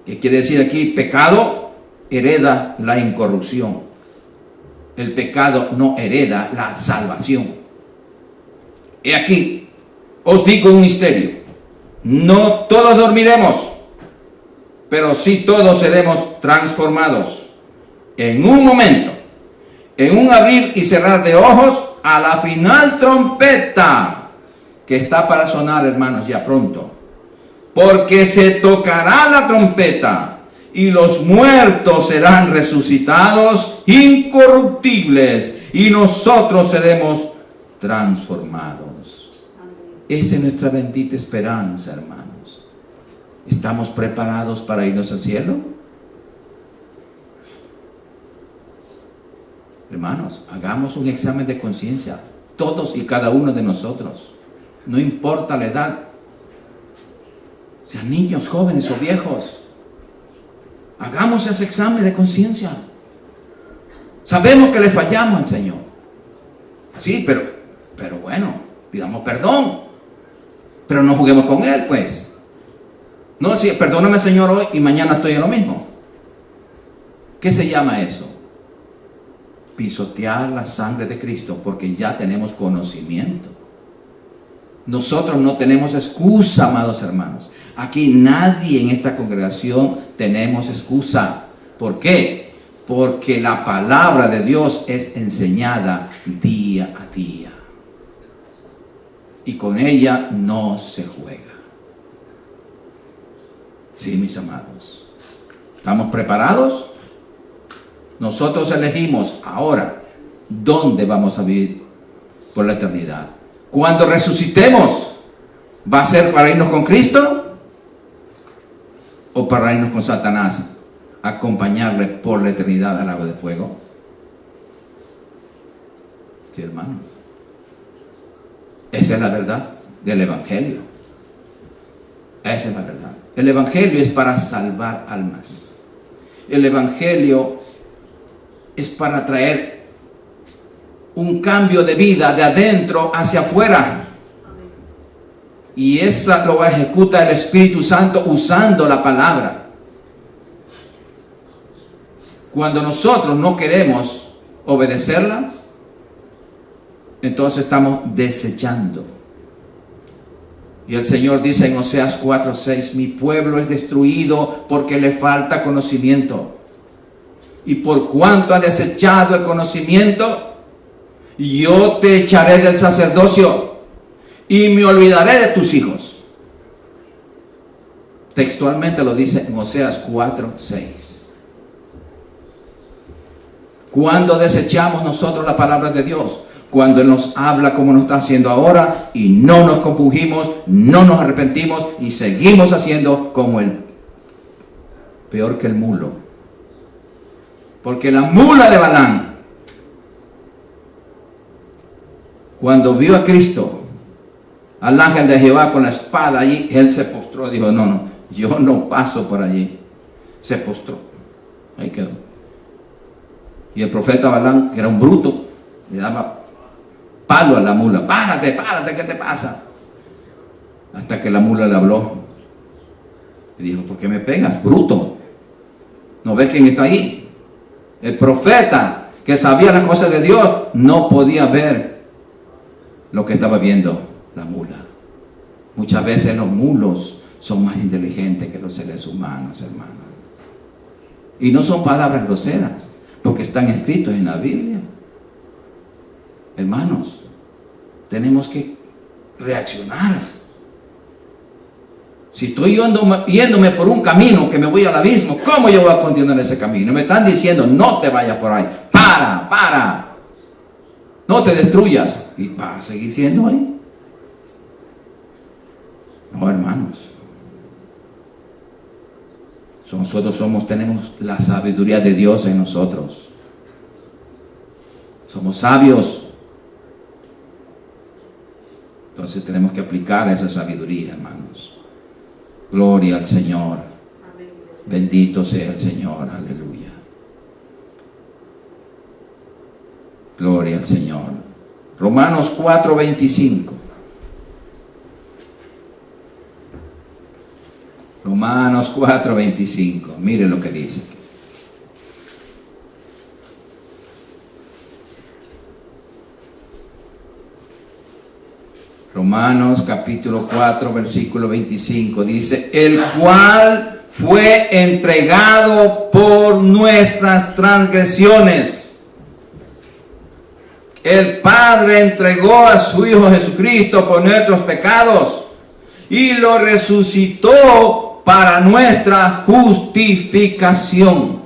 ¿Qué quiere decir aquí? Pecado hereda la incorrupción. El pecado no hereda la salvación. He aquí, os digo un misterio. No todos dormiremos, pero sí todos seremos transformados. En un momento, en un abrir y cerrar de ojos, a la final trompeta, que está para sonar, hermanos, ya pronto. Porque se tocará la trompeta, y los muertos serán resucitados incorruptibles, y nosotros seremos transformados. Esa es nuestra bendita esperanza, hermanos. ¿Estamos preparados para irnos al cielo? Hermanos, hagamos un examen de conciencia, todos y cada uno de nosotros, no importa la edad, sean niños, jóvenes o viejos. Hagamos ese examen de conciencia. Sabemos que le fallamos al Señor. Sí, pero bueno, pidamos perdón. Pero no juguemos con Él, pues. No, sí, perdóname, Señor, hoy y mañana estoy en lo mismo. ¿Qué se llama eso? Pisotear la sangre de Cristo, porque ya tenemos conocimiento. Nosotros no tenemos excusa, amados hermanos. Aquí nadie en esta congregación tenemos excusa. ¿Por qué? Porque la palabra de Dios es enseñada día a día. Y con ella no se juega. Sí, mis amados. ¿Estamos preparados? Nosotros elegimos ahora dónde vamos a vivir por la eternidad. Cuando resucitemos, ¿va a ser para irnos con Cristo o para irnos con Satanás? Acompañarle por la eternidad al lago de fuego. Sí, hermanos. Esa es la verdad del Evangelio. Esa es la verdad. El Evangelio es para salvar almas. El Evangelio es para traer un cambio de vida de adentro hacia afuera. Y esa lo ejecuta el Espíritu Santo usando la palabra. Cuando nosotros no queremos obedecerla, entonces estamos desechando. Y el Señor dice en Oseas 4:6, mi pueblo es destruido porque le falta conocimiento. Y por cuanto ha desechado el conocimiento, yo te echaré del sacerdocio y me olvidaré de tus hijos. Textualmente lo dice en Oseas 4:6. Cuando desechamos nosotros la palabra de Dios, cuando Él nos habla como nos está haciendo ahora y no nos compungimos, no nos arrepentimos y seguimos haciendo como el peor que el mulo. Porque la mula de Balaam, cuando vio a Cristo, al ángel de Jehová con la espada allí, él se postró, dijo, no, yo no paso por allí. Se postró, ahí quedó. Y el profeta Balaam, que era un bruto, le daba palo a la mula. Párate, ¿qué te pasa? Hasta que la mula le habló. Y dijo, ¿por qué me pegas, bruto? ¿No ves quién está ahí? El profeta, que sabía las cosas de Dios, no podía ver lo que estaba viendo la mula. Muchas veces los mulos son más inteligentes que los seres humanos, hermanos. Y no son palabras groseras, porque están escritos en la Biblia. Hermanos, tenemos que reaccionar. Si estoy yéndome por un camino que me voy al abismo, ¿cómo yo voy a continuar ese camino? Me están diciendo, no te vayas por ahí. Para. No te destruyas. ¿Y vas a seguir siendo ahí? No, hermanos. Nosotros tenemos la sabiduría de Dios en nosotros. Somos sabios. Entonces tenemos que aplicar esa sabiduría, hermanos. Gloria al Señor. Bendito sea el Señor. Aleluya. Gloria al Señor. Romanos 4:25. Romanos 4:25. Miren lo que dice. Romanos capítulo 4 versículo 25 dice, el cual fue entregado por nuestras transgresiones. El Padre entregó a su Hijo Jesucristo por nuestros pecados y lo resucitó para nuestra justificación.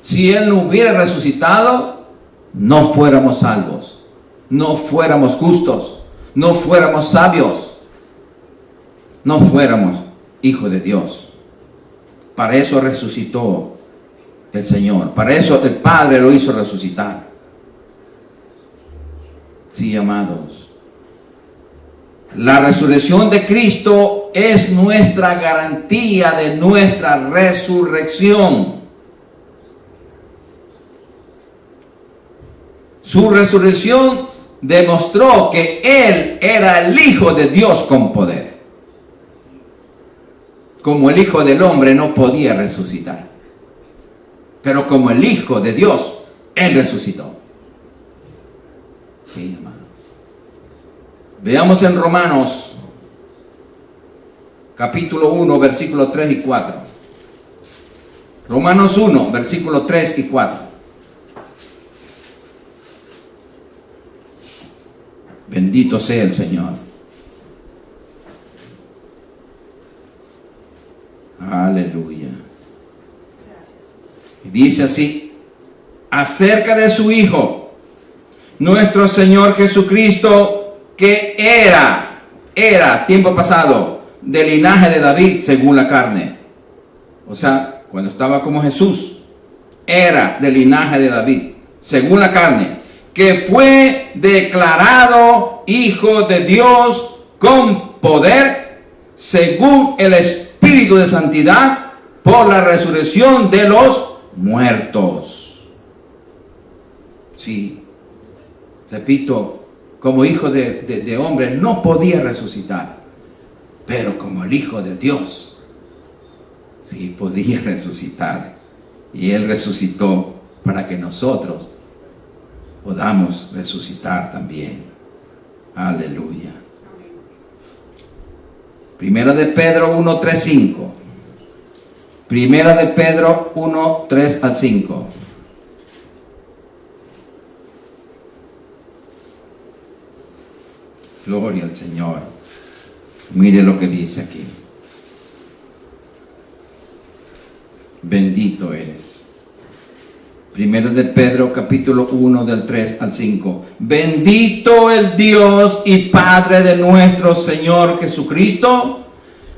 Si Él no hubiera resucitado, no fuéramos salvos, no fuéramos justos, no fuéramos sabios, no fuéramos hijos de Dios. Para eso resucitó el Señor, para eso el Padre lo hizo resucitar. Sí, amados. La resurrección de Cristo es nuestra garantía de nuestra resurrección. Su resurrección demostró que Él era el Hijo de Dios con poder. Como el Hijo del Hombre no podía resucitar, pero como el Hijo de Dios, Él resucitó. Sí, amados. Veamos en Romanos capítulo 1, versículos 3 y 4. Romanos 1, versículos 3 y 4. Bendito sea el Señor. Aleluya. Dice así, acerca de su Hijo, nuestro Señor Jesucristo, que era, tiempo pasado, del linaje de David según la carne. O sea, cuando estaba como Jesús, era del linaje de David según la carne, que fue declarado Hijo de Dios con poder, según el Espíritu de Santidad, por la resurrección de los muertos. Sí, repito, como hijo de hombre no podía resucitar, pero como el Hijo de Dios, sí podía resucitar. Y Él resucitó para que nosotros podamos resucitar también. Aleluya. Primera de Pedro 1, 3, 5. Primera de Pedro 1, 3 al 5. Gloria al Señor. Mire lo que dice aquí. Bendito eres. Primera de Pedro capítulo 1 del 3 al 5. Bendito el Dios y Padre de nuestro Señor Jesucristo,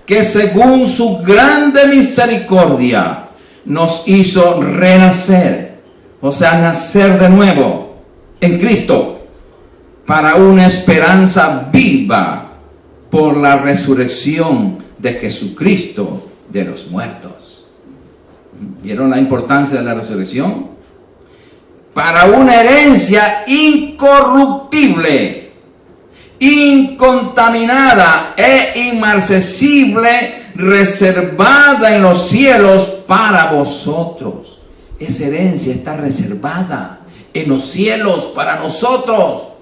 que según su grande misericordia nos hizo renacer, o sea, nacer de nuevo en Cristo, para una esperanza viva por la resurrección de Jesucristo de los muertos. ¿Vieron la importancia de la resurrección? Para una herencia incorruptible, incontaminada e inmarcesible, reservada en los cielos para vosotros. Esa herencia está reservada en los cielos para nosotros,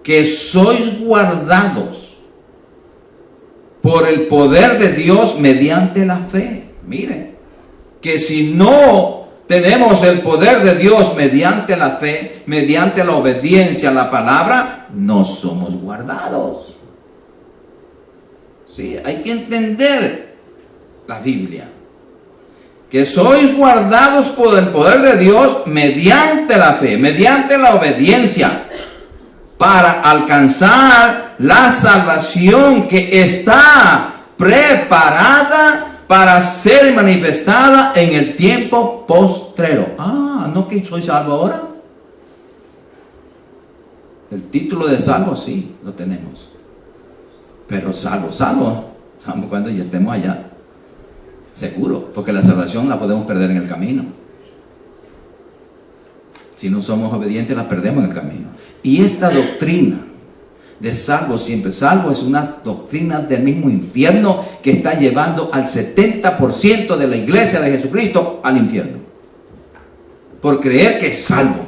que sois guardados por el poder de Dios mediante la fe. Mire, que si no tenemos el poder de Dios mediante la fe, mediante la obediencia a la palabra, no somos guardados. Sí, hay que entender la Biblia. Que sois guardados por el poder de Dios mediante la fe, mediante la obediencia, para alcanzar la salvación que está preparada para ser manifestada en el tiempo postrero. ¿No que soy salvo ahora? El título de salvo sí, lo tenemos. Pero salvo cuando ya estemos allá. Seguro, porque la salvación la podemos perder en el camino. Si no somos obedientes, la perdemos en el camino. Y esta doctrina de salvo siempre salvo es una doctrina del mismo infierno que está llevando al 70% de la iglesia de Jesucristo al infierno, por creer que es salvo.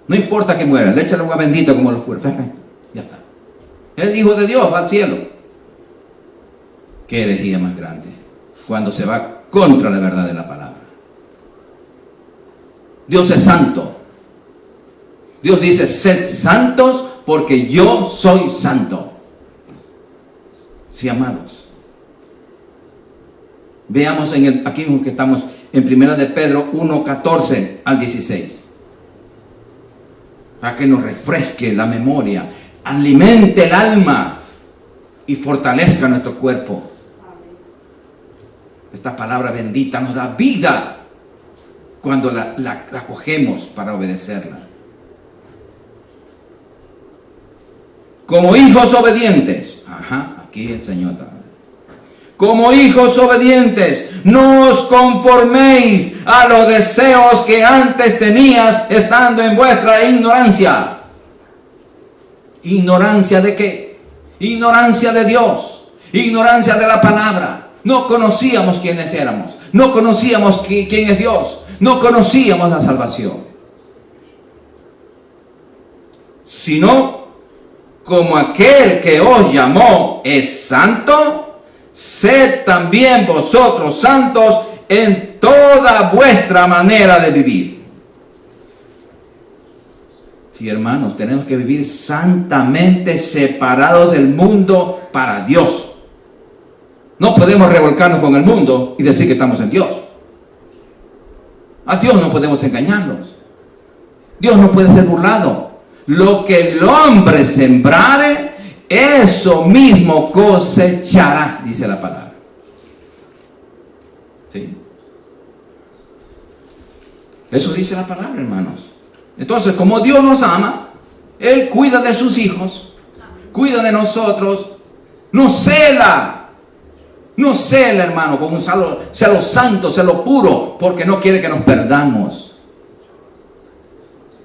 No importa que muera, le echa el agua bendita como los cuerpos, ya está. El Hijo de Dios va al cielo. Qué herejía más grande cuando se va contra la verdad de la palabra. Dios es santo. Dios dice, sed santos porque yo soy santo. Sí, amados. Veamos aquí mismo que estamos en Primera de Pedro 1, 14 al 16. Para que nos refresque la memoria, alimente el alma y fortalezca nuestro cuerpo. Esta palabra bendita nos da vida cuando la cogemos para obedecerla. Como hijos obedientes. Aquí el Señor también. Como hijos obedientes, no os conforméis a los deseos que antes tenías estando en vuestra ignorancia. ¿Ignorancia de qué? Ignorancia de Dios. Ignorancia de la palabra. No conocíamos quiénes éramos. No conocíamos quién es Dios. No conocíamos la salvación. Sino como aquel que os llamó es santo, sed también vosotros santos en toda vuestra manera de vivir. Sí, hermanos, tenemos que vivir santamente separados del mundo para Dios. No podemos revolcarnos con el mundo y decir que estamos en Dios. A Dios no podemos engañarnos. Dios no puede ser burlado. Lo que el hombre sembrare, eso mismo cosechará, dice la palabra. ¿Sí? Eso dice la palabra, hermanos. Entonces, como Dios nos ama, Él cuida de sus hijos, cuida de nosotros, nos cela. No cela, hermano, con un celo santo, celo puro, porque no quiere que nos perdamos.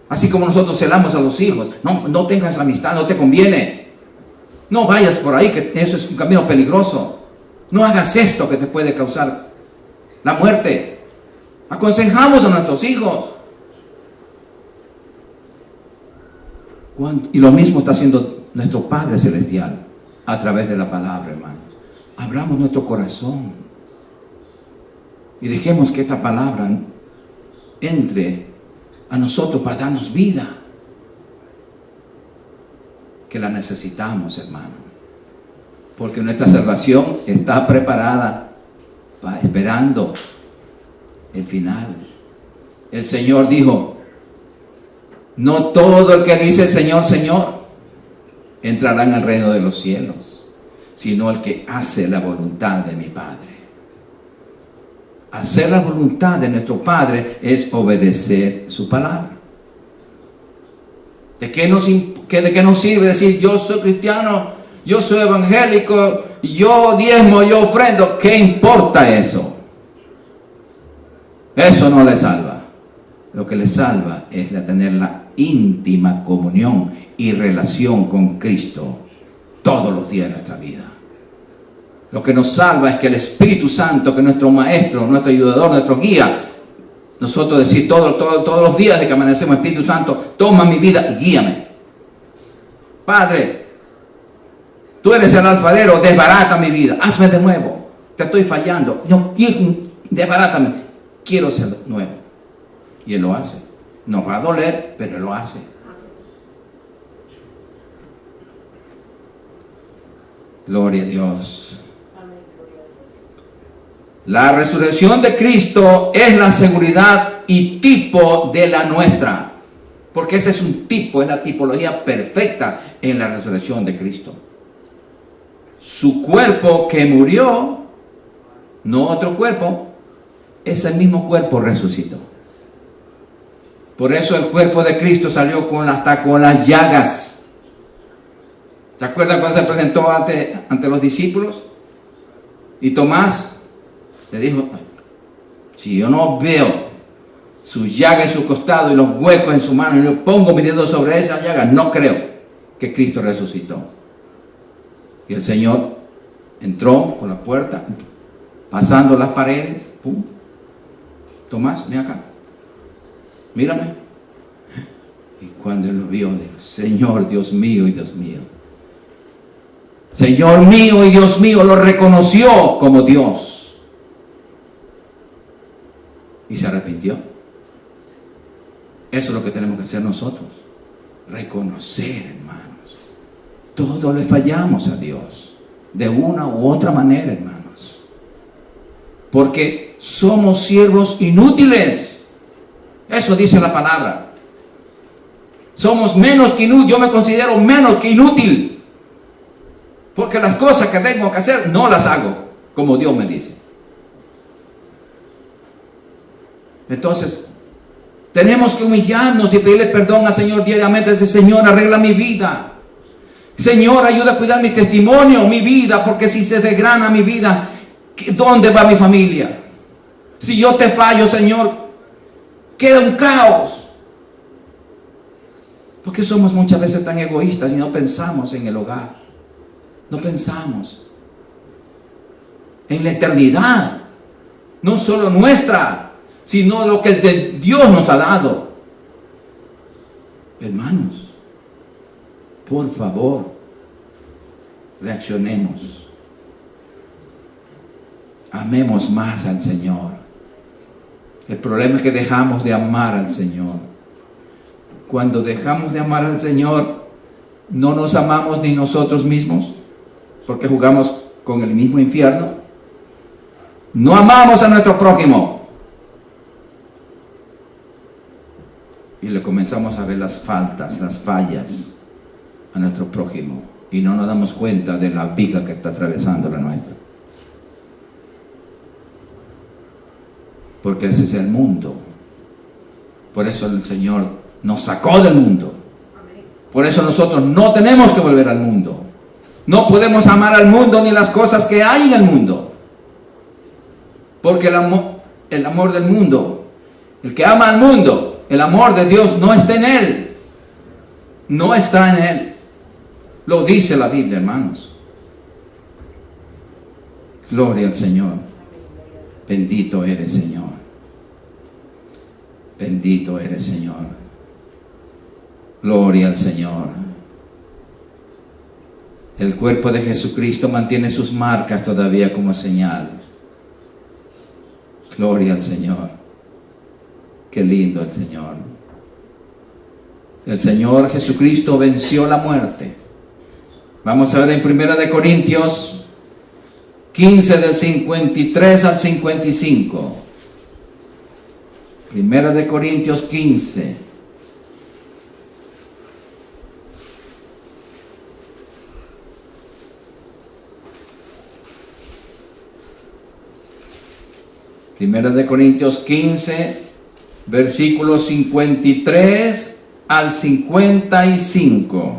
Así como nosotros celamos a los hijos. No tengas amistad, no te conviene. No vayas por ahí, que eso es un camino peligroso. No hagas esto que te puede causar la muerte. Aconsejamos a nuestros hijos. Y lo mismo está haciendo nuestro Padre Celestial a través de la palabra, hermanos. Abramos nuestro corazón y dejemos que esta palabra entre a nosotros para darnos vida, que la necesitamos, hermano, porque nuestra salvación está preparada, esperando el final. El Señor dijo: no todo el que dice Señor, Señor entrará en el reino de los cielos, sino el que hace la voluntad de mi Padre. Hacer la voluntad de nuestro Padre es obedecer su palabra. ¿De qué nos sirve decir yo soy cristiano, yo soy evangélico, yo diezmo, yo ofrendo? ¿Qué importa eso? Eso no le salva. Lo que le salva es tener la íntima comunión y relación con Cristo todos los días de nuestra vida. Lo que nos salva es que el Espíritu Santo, que es nuestro maestro, nuestro ayudador, nuestro guía, nosotros decir todos los días de que amanecemos: Espíritu Santo, toma mi vida, guíame. Padre, tú eres el alfarero, desbarata mi vida, hazme de nuevo, te estoy fallando, desbarátame, quiero ser nuevo. Y Él lo hace. Nos va a doler, pero Él lo hace. Gloria a Dios. La resurrección de Cristo es la seguridad y tipo de la nuestra. Porque ese es un tipo, es la tipología perfecta en la resurrección de Cristo. Su cuerpo que murió, no otro cuerpo, ese mismo cuerpo resucitó. Por eso el cuerpo de Cristo salió hasta con las llagas. ¿Se acuerdan cuando se presentó ante los discípulos? Y Tomás le dijo: si yo no veo su llaga en su costado y los huecos en su mano y no pongo mi dedo sobre esa llaga, no creo que Cristo resucitó. Y el Señor entró por la puerta, pasando las paredes. ¡Pum! Tomás, ven acá, mírame. Y cuando él lo vio, dijo: Señor, Dios mío y Dios mío. Señor mío y Dios mío, lo reconoció como Dios. Y se arrepintió. Eso es lo que tenemos que hacer nosotros. Reconocer, hermanos. Todos le fallamos a Dios. De una u otra manera, hermanos. Porque somos siervos inútiles. Eso dice la palabra. Somos menos que inútiles. Yo me considero menos que inútil. Porque las cosas que tengo que hacer no las hago como Dios me dice. Entonces, tenemos que humillarnos y pedirle perdón al Señor diariamente. Decir: Señor, arregla mi vida. Señor, ayuda a cuidar mi testimonio, mi vida, porque si se desgrana mi vida, ¿dónde va mi familia? Si yo te fallo, Señor, queda un caos. Porque somos muchas veces tan egoístas y no pensamos en el hogar. No pensamos en la eternidad, no solo nuestra, sino lo que Dios nos ha dado. Hermanos, por favor, reaccionemos. Amemos más al Señor. El problema es que dejamos de amar al Señor. Cuando dejamos de amar al Señor, no nos amamos ni nosotros mismos, porque jugamos con el mismo infierno. No amamos a nuestro prójimo. Y le comenzamos a ver las faltas, las fallas a nuestro prójimo. Y no nos damos cuenta de la viga que está atravesando la nuestra. Porque ese es el mundo. Por eso el Señor nos sacó del mundo. Por eso nosotros no tenemos que volver al mundo. No podemos amar al mundo ni las cosas que hay en el mundo. Porque el amor del mundo, el que ama al mundo, el amor de Dios no está en él. No está en él. Lo dice la Biblia, hermanos. Gloria al Señor. Bendito eres, Señor. Bendito eres, Señor. Gloria al Señor. El cuerpo de Jesucristo mantiene sus marcas todavía como señal. Gloria al Señor. Qué lindo el Señor. El Señor Jesucristo venció la muerte. Vamos a ver en 1 Corintios 15 del 53 al 55. 1 Corintios 15. Primera de Corintios 15, versículos 53 al 55.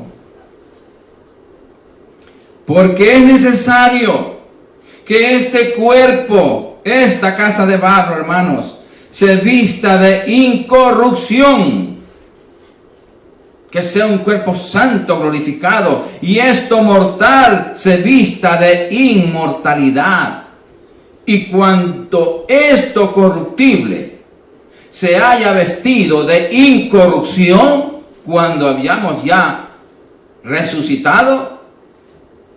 Porque es necesario que este cuerpo, esta casa de barro, hermanos, se vista de incorrupción, que sea un cuerpo santo, glorificado, y esto mortal se vista de inmortalidad. Y cuanto esto corruptible se haya vestido de incorrupción, cuando habíamos ya resucitado,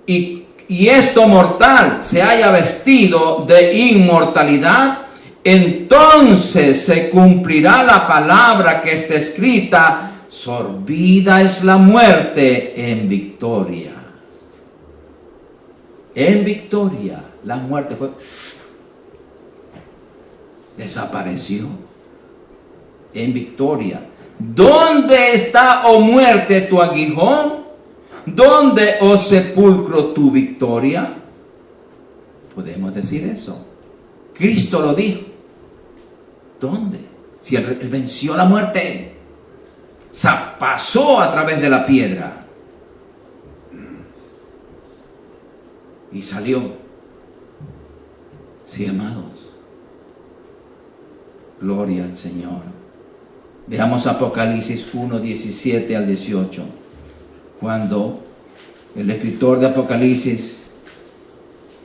y esto mortal se haya vestido de inmortalidad, entonces se cumplirá la palabra que está escrita: sorbida es la muerte en victoria. En victoria, la muerte fue, desapareció. En victoria. ¿Dónde está, oh muerte, tu aguijón? ¿Dónde, oh sepulcro, tu victoria? Podemos decir eso. Cristo lo dijo. ¿Dónde? Si él venció la muerte, pasó a través de la piedra y salió. Sí, amados. Gloria al Señor. Veamos Apocalipsis 1, 17 al 18. Cuando el escritor de Apocalipsis,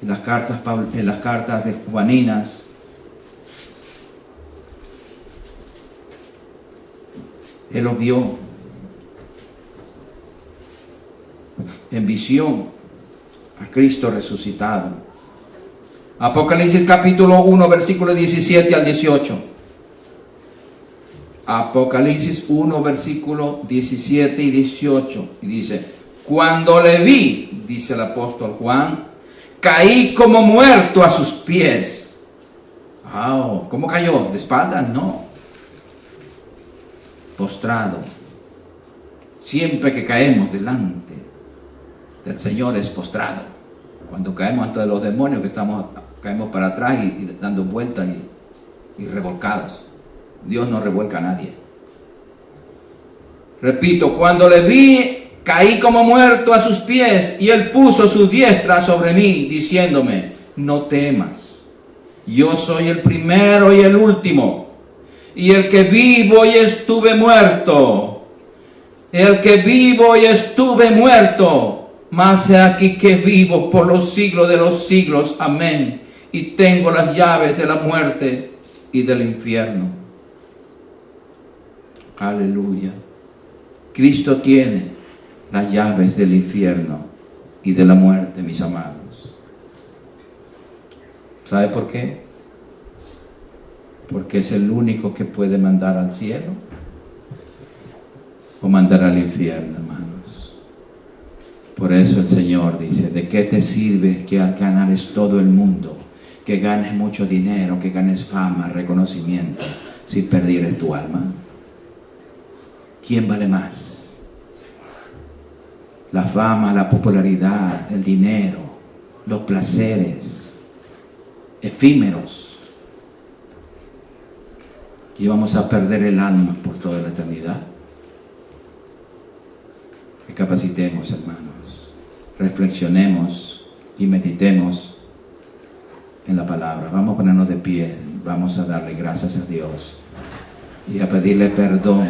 en las cartas de Juaninas, él lo vio en visión a Cristo resucitado. Apocalipsis capítulo 1, versículos 17 al 18. Apocalipsis 1, versículo 17 y 18. Y dice: cuando le vi, dice el apóstol Juan, caí como muerto a sus pies. ¿Cómo cayó? ¿De espaldas? No. Postrado. Siempre que caemos delante del Señor es postrado. Cuando caemos ante los demonios, caemos para atrás y dando vueltas y revolcados. Dios no revuelca a nadie. Repito, cuando le vi, caí como muerto a sus pies, y él puso su diestra sobre mí, diciéndome: no temas, yo soy el primero y el último, y el que vivo y estuve muerto. El que vivo y estuve muerto, mas he aquí que vivo por los siglos de los siglos. Amén. Y tengo las llaves de la muerte y del infierno. Aleluya. Cristo tiene las llaves del infierno y de la muerte, mis amados. ¿Sabe por qué? Porque es el único que puede mandar al cielo o mandar al infierno, hermanos. Por eso el Señor dice: ¿de qué te sirve que al ganares todo el mundo que ganes mucho dinero, que ganes fama, reconocimiento, si perdieres tu alma? ¿Quién vale más? La fama, la popularidad, el dinero, los placeres efímeros. Y vamos a perder el alma por toda la eternidad. Recapacitemos, hermanos, reflexionemos y meditemos en la palabra. Vamos a ponernos de pie, vamos a darle gracias a Dios y a pedirle perdón,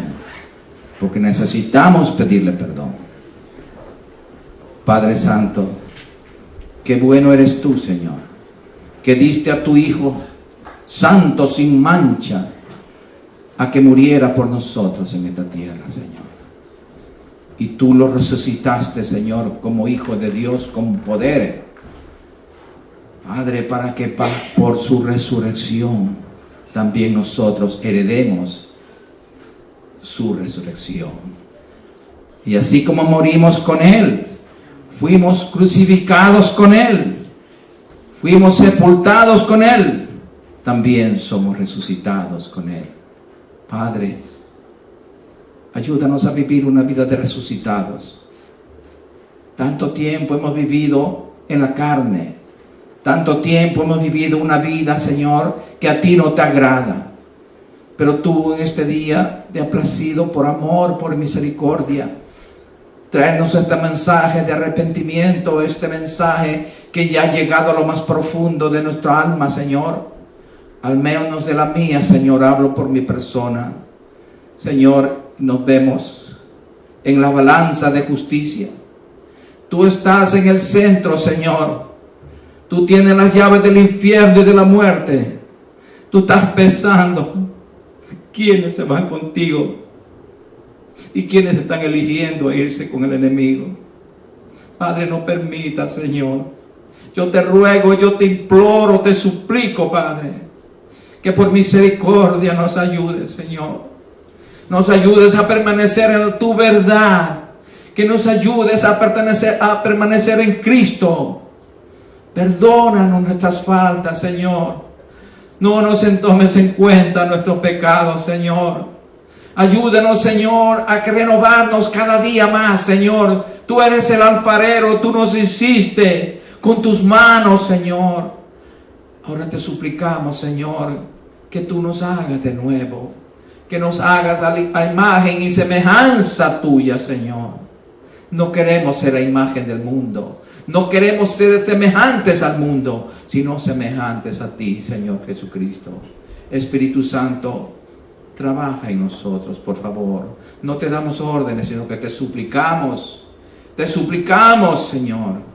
porque necesitamos pedirle perdón. Padre Santo, qué bueno eres tú, Señor, que diste a tu Hijo santo, sin mancha, a que muriera por nosotros en esta tierra, Señor. Y tú lo resucitaste, Señor, como Hijo de Dios, con poder, Padre, para que por su resurrección también nosotros heredemos su resurrección. Y así como morimos con Él, fuimos crucificados con Él, fuimos sepultados con Él, también somos resucitados con Él. Padre, ayúdanos a vivir una vida de resucitados. Tanto tiempo hemos vivido en la carne, tanto tiempo hemos vivido una vida, Señor, que a ti no te agrada. Pero tú en este día te has placido por amor, por misericordia, traernos este mensaje de arrepentimiento, este mensaje que ya ha llegado a lo más profundo de nuestra alma, Señor. Al menos de la mía, Señor, hablo por mi persona. Señor, nos vemos en la balanza de justicia. Tú estás en el centro, Señor. Tú tienes las llaves del infierno y de la muerte. Tú estás pensando quiénes se van contigo y quiénes están eligiendo a irse con el enemigo. Padre, no permita, Señor. Yo te ruego, yo te imploro, te suplico, Padre, que por misericordia nos ayudes, Señor. Nos ayudes a permanecer en tu verdad. Que nos ayudes a permanecer en Cristo. Perdónanos nuestras faltas, Señor. No nos tomes en cuenta nuestros pecados, Señor. Ayúdanos, Señor, a renovarnos cada día más, Señor. Tú eres el alfarero, tú nos hiciste con tus manos, Señor. Ahora te suplicamos, Señor, que tú nos hagas de nuevo, que nos hagas a imagen y semejanza tuya, Señor. No queremos ser a imagen del mundo, no queremos ser semejantes al mundo, sino semejantes a ti, Señor Jesucristo. Espíritu Santo, trabaja en nosotros, por favor. No te damos órdenes, sino que te suplicamos, Señor,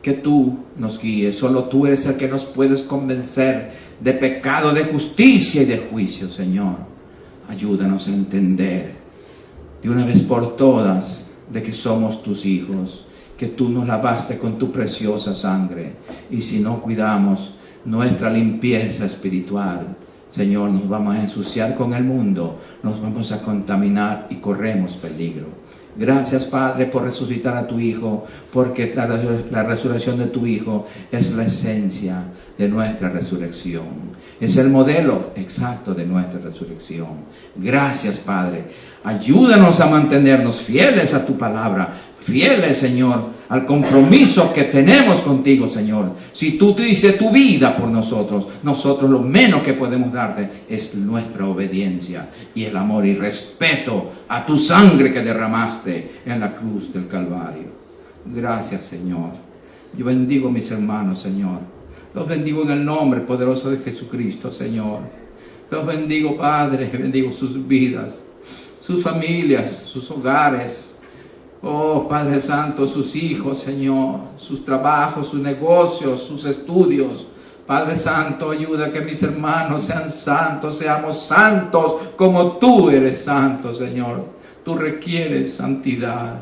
que tú nos guíes. Solo tú eres el que nos puedes convencer de pecado, de justicia y de juicio, Señor. Ayúdanos a entender de una vez por todas de que somos tus hijos, que tú nos lavaste con tu preciosa sangre, y si no cuidamos nuestra limpieza espiritual, Señor, nos vamos a ensuciar con el mundo, nos vamos a contaminar y corremos peligro. Gracias, Padre, por resucitar a tu Hijo, porque la resurrección de tu Hijo es la esencia de nuestra resurrección. Es el modelo exacto de nuestra resurrección. Gracias, Padre. Ayúdanos a mantenernos fieles a tu palabra, fieles, Señor, al compromiso que tenemos contigo, Señor. Si tú dices tu vida por nosotros, nosotros lo menos que podemos darte es nuestra obediencia y el amor y respeto a tu sangre que derramaste en la cruz del Calvario. Gracias, Señor. Yo bendigo a mis hermanos, Señor. Los bendigo en el nombre poderoso de Jesucristo, Señor. Los bendigo, Padre, bendigo sus vidas, sus familias, sus hogares. Oh, Padre Santo, sus hijos, Señor, sus trabajos, sus negocios, sus estudios. Padre Santo, ayuda a que mis hermanos sean santos, seamos santos como tú eres santo, Señor. Tú requieres santidad,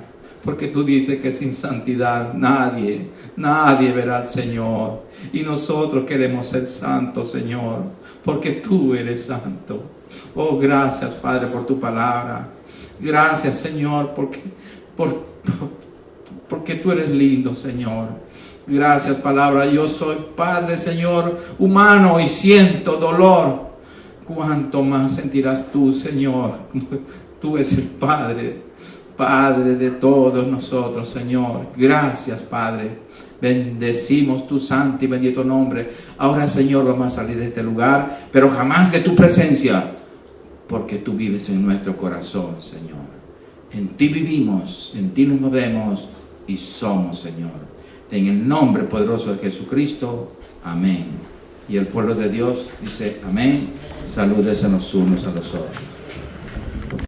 porque tú dices que sin santidad nadie verá al Señor. Y nosotros queremos ser santos, Señor, porque tú eres santo. Oh, gracias, Padre, por tu palabra. Gracias, Señor, porque tú eres lindo, Señor. Gracias, palabra. Yo soy Padre, Señor, humano y siento dolor. ¿Cuánto más sentirás tú, Señor? Tú eres el Padre, Padre de todos nosotros, Señor. Gracias, Padre. Bendecimos tu santo y bendito nombre. Ahora, Señor, vamos a salir de este lugar, pero jamás de tu presencia, porque tú vives en nuestro corazón, Señor. En ti vivimos, en ti nos movemos y somos, Señor. En el nombre poderoso de Jesucristo. Amén. Y el pueblo de Dios dice amén. Salúdense los unos a los otros.